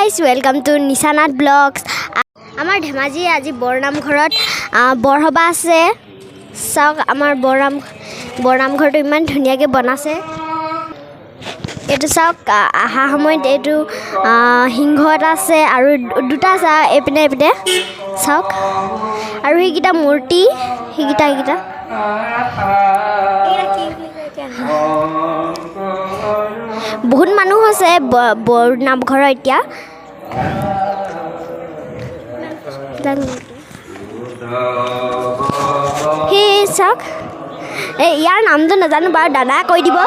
Guys welcome to Nishanath blogs. আমাৰ ধেমাজি আজি বৰনামঘৰত বৰসভা আছে। চাওক আমাৰ বৰনামঘৰটো ইমান ধুনীয়াকৈ বনাইছে। এইটো চাওক অহা সময়ত এইটো সিংহ এটা আছে আৰু দুটা আছে এইপিনে চাওক আৰু সেইকেইটা মূৰ্তি সেইকেইটা বহুত মানুহ আছে বৰনামঘৰত এতিয়া। সেই চাওক ইয়াৰ নামটো নাজানো বাৰু, দাদা কৈ দিব।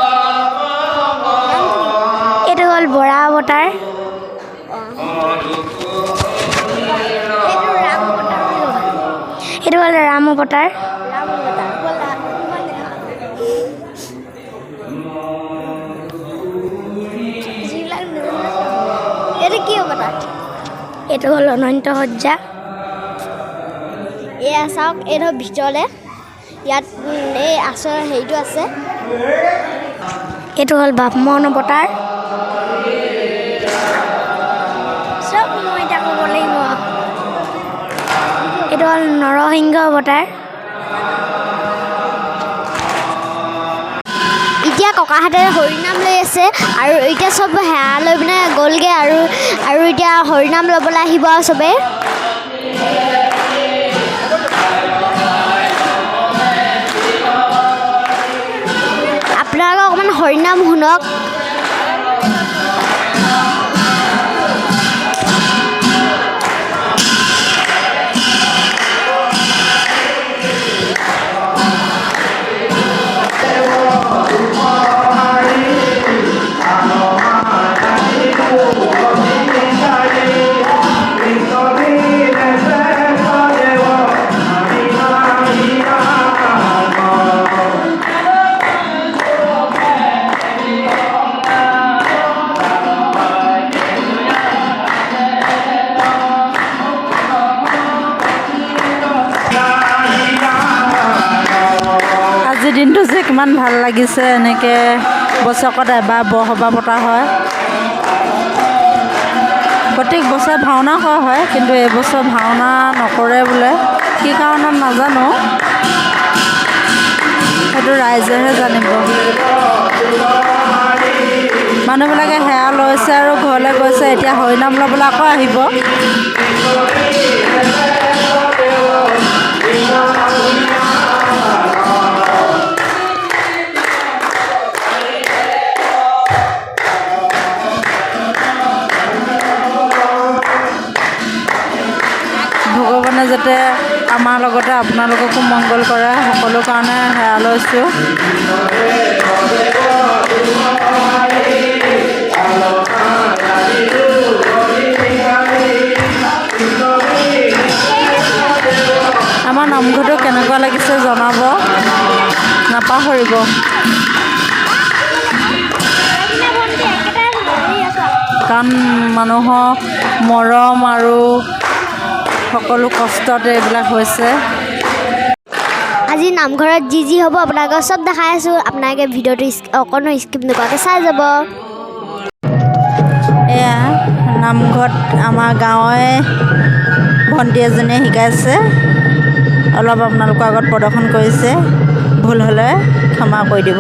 এইটো হ'ল বৰা অৱতাৰ। এইটো হ'ল ৰাম অৱতাৰ। এইটো কি অৱতাৰ? এইটো হ'ল অনন্ত সজ্জা। এয়া চাওক এইটো ভিতৰলৈ ইয়াত এই হেৰিটো আছে। এইটো হ'ল বামন অৱতাৰ। চব মই এতিয়া ক'ব লাগিব। এইটো হ'ল নৰসিংহ অৱতাৰ। এতিয়া ককাহঁতে হৰিনাম লৈ আছে আৰু এতিয়া চব সেৱা লৈ পিনে গ'লগৈ আৰু এতিয়া হৰিনাম ল'বলৈ আহিব আৰু চবেই। আপোনালোকে অকণমান হৰিনাম শুনক। আজিৰ দিনটো যে কিমান ভাল লাগিছে। এনেকৈ বছৰেকত এবাৰ বৰসভা পতা হয়। প্ৰত্যেক বছৰে ভাওনা কৰা হয়, কিন্তু এইবছৰ ভাওনা নকৰে বোলে। কি কাৰণত নাজানো, সেইটো ৰাইজেহে জানিব। মানুহবিলাকে সেৱা লৈছে আৰু ঘৰলৈ গৈছে। এতিয়া হৰিনাম ল'বলৈ আকৌ আহিব। ভগৱানে যাতে আমাৰ লগতে আপোনালোককো মংগল কৰে, সকলো কাৰণে সেৱা লৈছোঁ। আমাৰ নামঘৰটো কেনেকুৱা লাগিছে জনাব, নাপাহৰিব। কাৰণ মানুহৰ মৰম আৰু সকলো কষ্টত এইবিলাক হৈছে। আজি নামঘৰত যি হ'ব আপোনালোকক চব দেখাই আছোঁ। আপোনালোকে ভিডিঅ'টো অকণো স্কিপ নকৰাকৈ চাই যাব। এয়া নামঘৰত আমাৰ গাঁৱৰে ভণ্টি এজনীয়ে শিকাইছে। অলপ আপোনালোকৰ আগত প্ৰদৰ্শন কৰিছে। ভুল হ'লে ক্ষমা কৰি দিব।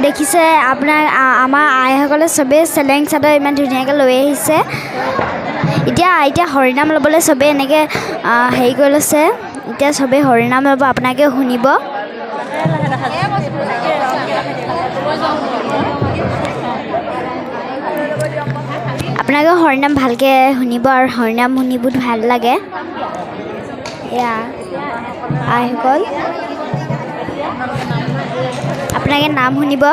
দেখিছে আপোনাৰ আমাৰ আইসকলে চবেই চেলেং চাদৰ ইমান ধুনীয়াকৈ লৈ আহিছে। এতিয়া হৰিনাম ল'বলৈ চবেই এনেকৈ হেৰি কৰি লৈছে, এতিয়া চবেই হৰিনাম ল'ব, আপোনালোকে শুনিব। আপোনালোকে হৰিনাম ভালকৈ শুনিব আৰু হৰিনাম শুনি বহুত ভাল লাগে। এয়া আইসকল আপোনালোকে নাম শুনিব।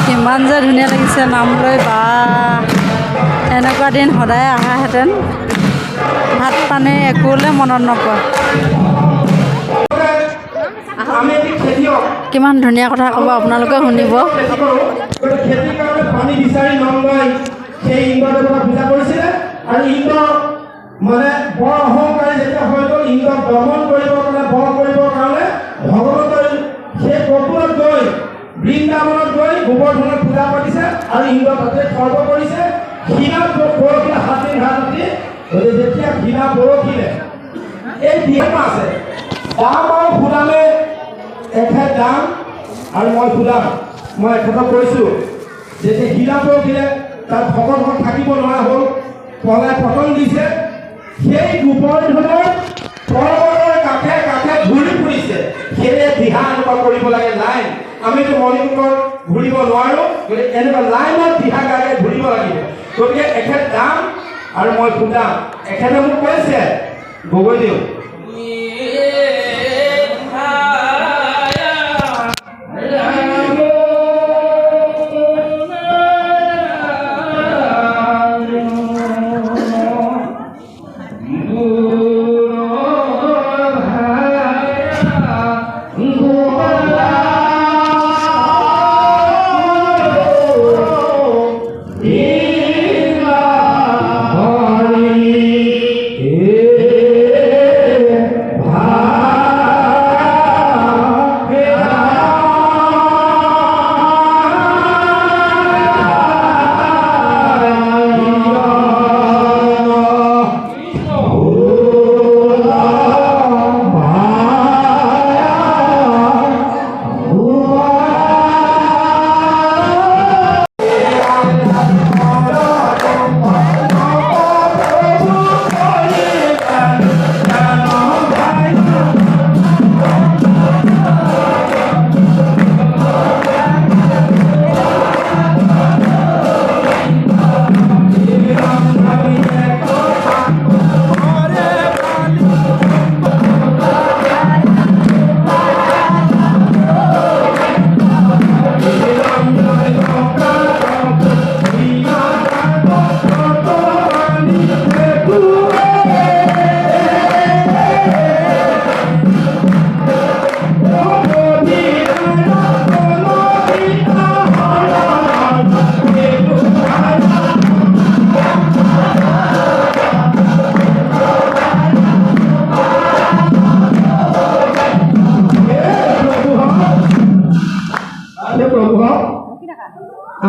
কিমান যে ধুনীয়া লাগিছে নাম লৈ, বা এনেকুৱা দিন সদায় আহাহেঁতেন, ভাত পানী একোলৈ মনত নপৰে। কিমান ধুনীয়া কথা ক'ব, আপোনালোকে শুনিব। খেতিৰ কাৰণে পানী বিচাৰি নলয় সেই ইন্দ্ৰদেৱতা পূজা কৰিছিলে আৰু ইন্দ্ৰ মানে বৰ অহংকাৰী যেতিয়া হৈ গ'ল, ইন্দ্ৰক দমন কৰিবৰ কাৰণে, বধ কৰিবৰ কাৰণে ভগৱতৰ সেই গকুলত গৈ, বৃন্দাবনত গৈ গোবৰ্ধনত পূজা পাতিছে আৰু ইন্দ্ৰ তাতে খৰ্ব কৰিছে। হীনা পৰহিলে 7 দিন ঘাট ৰাতি, যেতিয়া হীনা পৰহিলে এই দিন আছে দাম আৰু সুদামে এখেত দাম আৰু মই সুদাম। মই এখেতক কৈছোঁ যেতিয়া হীনা পৰহিলে তাত ভগৱান থাকিব নোৱাৰা হ'ল, পলাই পতন দিছে। সেই গোবৰ্ধনৰ পৰ্বতৰ কাষে কাষে ঘূৰি ফুৰিছে। সেয়ে দিহা এনেকুৱা কৰিব লাগে লাইন। আমিতো মণিপুৰত ঘূৰিব নোৱাৰোঁ, গতিকে এনেকুৱা লাইনত দিহা গাড়ীয়ে ঘূৰিব লাগিব। গতিকে এখেত দাম আৰু মই সুদাম। এখেতে মোক কৈছে গগৈদেউ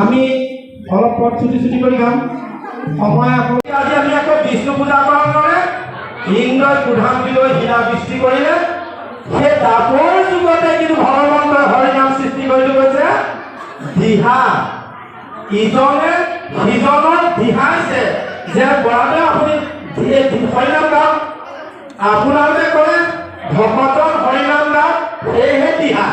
আমি অলপ পথ ছুটি কৰি যাম। সময় আজি আমি আকৌ বিষ্ণু পূজা কৰাৰ কাৰণে ইন্দ্ৰই কুধাম লৈ হীৰা সৃষ্টি কৰিলে। সেই দাপৰ যুগতে কিন্তু ভগৱন্তই হৰিনাম সৃষ্টি কৰি গৈছে। দিহা ইজনে সিজনক দিহাইছে যে বৰাদে আপুনি হৰিনাম গাওক, আপোনালোকে কৰে ভকতৰ হৰিনাম গাওক, সেয়েহে দিহা।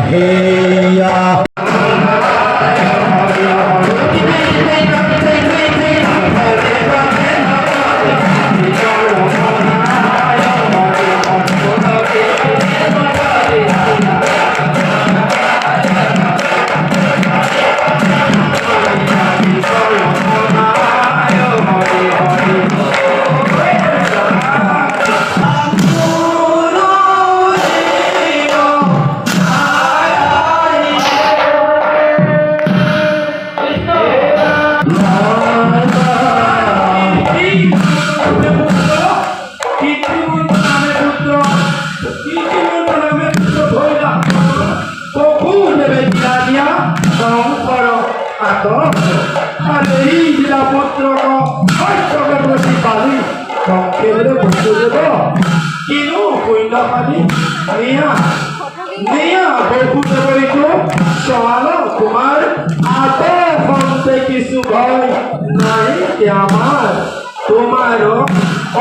হেয়া তোমার আতে কিছু ভয় নাই আমার তোমার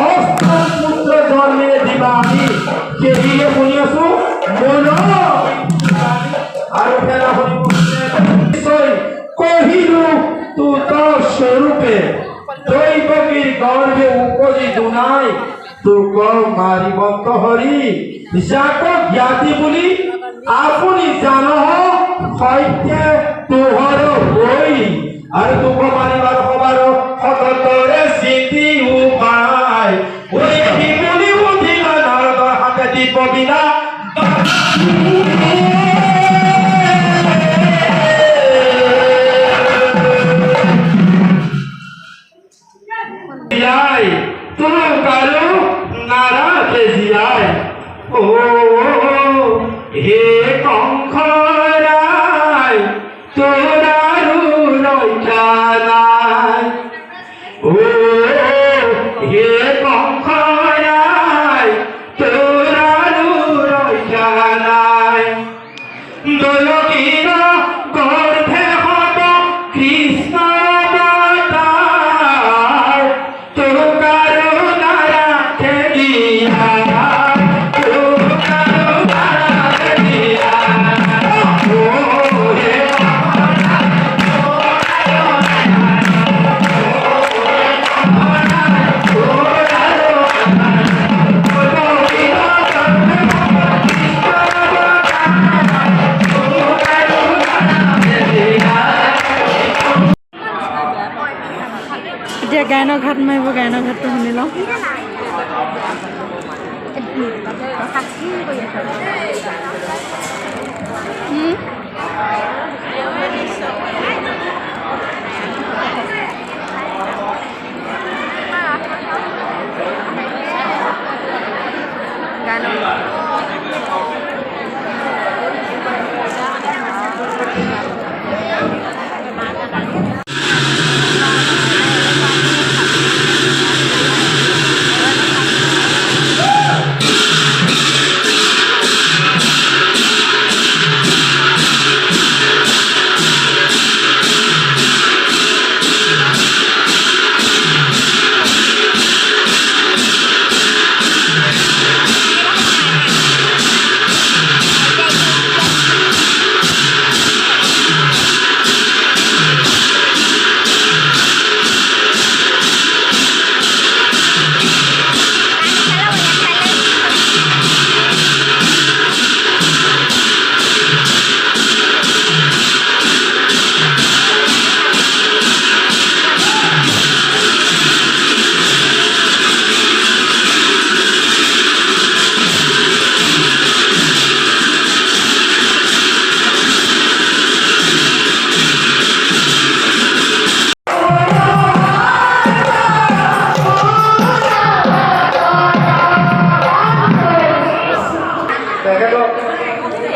অস্ত্র পুত্র জন্মে দিবা আমি সেদিকে শুনি আছো মন আৰু ফেৰা নিশ্চয় কহিলো তুত স্বৰূপে দৈৱকীৰ গৰ্ভে উপজি দুনাই তোক মাৰিবন্ত হৰি যাক জ্ঞাতি বুলি আপুনি জান সত্যে তোহৰ বৈ আৰু তোক মাৰিবাৰ সবাৰ সততৰে চিন্তি উপায় ওই বুলি উঠিলা নাৰদৰ হাতে দিব বিনা তুমি কারো নারাতে জিয়ায় ও হে কংখরাই তোরারু রক্ষা নাই ও হে কংখরাই তোরারু রক্ষা নাই দোলকীর গর্ভে হত কৃষ্ণ এতিয়া গায়নৰ ঘাট মাৰিব গায়নৰ ঘাটটো শুনি লওঁ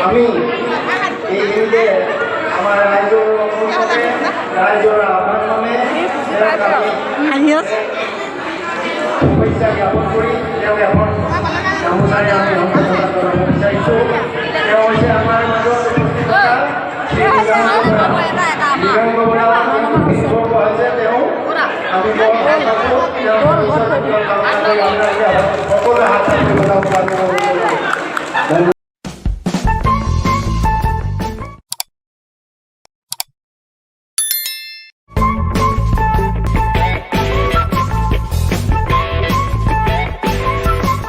আমি এই দিনকে আমাৰ ৰাজ্যৰ আপনাৰ নামে শুভেচ্ছা জ্ঞাপন কৰি তেওঁ এখন গামোচাৰে আমি অংশগ্ৰহণ কৰিব বিচাৰিছোঁ তেওঁ হৈছে আমাৰ